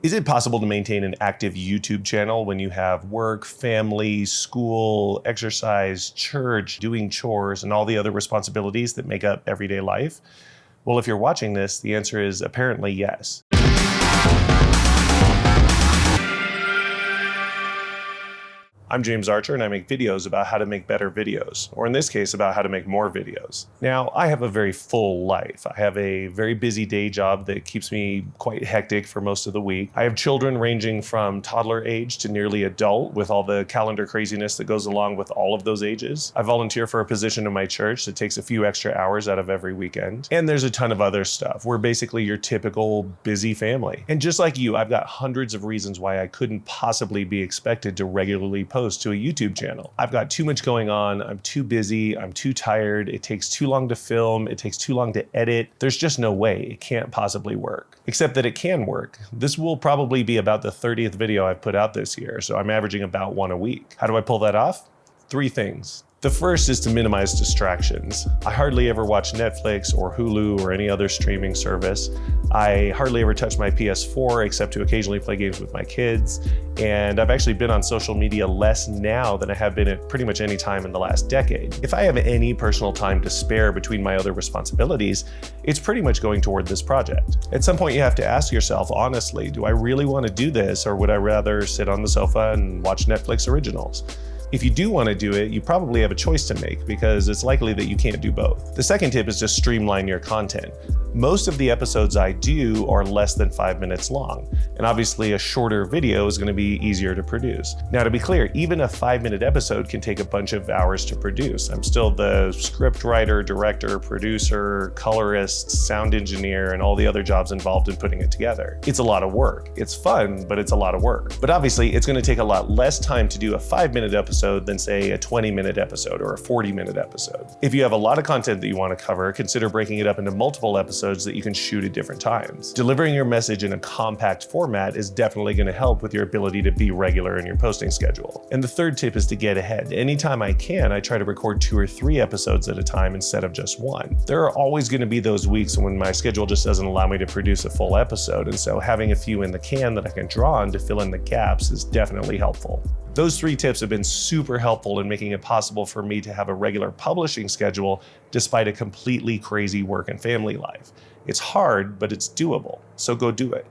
Is it possible to maintain an active YouTube channel when you have work, family, school, exercise, church, doing chores, and all the other responsibilities that make up everyday life? Well, if you're watching this, the answer is apparently yes. I'm James Archer, and I make videos about how to make better videos, or in this case, about how to make more videos. Now, I have a very full life. I have a very busy day job that keeps me quite hectic for most of the week. I have children ranging from toddler age to nearly adult, with all the calendar craziness that goes along with all of those ages. I volunteer for a position in my church that takes a few extra hours out of every weekend. And there's a ton of other stuff. We're basically your typical busy family. And just like you, I've got hundreds of reasons why I couldn't possibly be expected to regularly post to a YouTube channel. I've got too much going on, I'm too busy, I'm too tired, it takes too long to film, it takes too long to edit. There's just no way, it can't possibly work. Except that it can work. This will probably be about the 30th video I've put out this year, so I'm averaging about one a week. How do I pull that off? 3 things. The first is to minimize distractions. I hardly ever watch Netflix or Hulu or any other streaming service. I hardly ever touch my PS4 except to occasionally play games with my kids. And I've actually been on social media less now than I have been at pretty much any time in the last decade. If I have any personal time to spare between my other responsibilities, it's pretty much going toward this project. At some point you have to ask yourself, honestly, do I really want to do this, or would I rather sit on the sofa and watch Netflix originals? If you do want to do it, you probably have a choice to make because it's likely that you can't do both. The second tip is to streamline your content. Most of the episodes I do are less than 5 minutes long, and obviously a shorter video is going to be easier to produce. Now, to be clear, even a 5-minute episode can take a bunch of hours to produce. I'm still the script writer, director, producer, colorist, sound engineer, and all the other jobs involved in putting it together. It's a lot of work. It's fun, but it's a lot of work. But obviously, it's going to take a lot less time to do a 5-minute episode than, say, a 20-minute episode or a 40-minute episode. If you have a lot of content that you want to cover, consider breaking it up into multiple episodes that you can shoot at different times. Delivering your message in a compact format is definitely going to help with your ability to be regular in your posting schedule. And the third tip is to get ahead. Anytime I can, I try to record 2 or 3 episodes at a time instead of just 1. There are always going to be those weeks when my schedule just doesn't allow me to produce a full episode, and so having a few in the can that I can draw on to fill in the gaps is definitely helpful. Those 3 tips have been super helpful in making it possible for me to have a regular publishing schedule despite a completely crazy work and family life. It's hard, but it's doable, so go do it.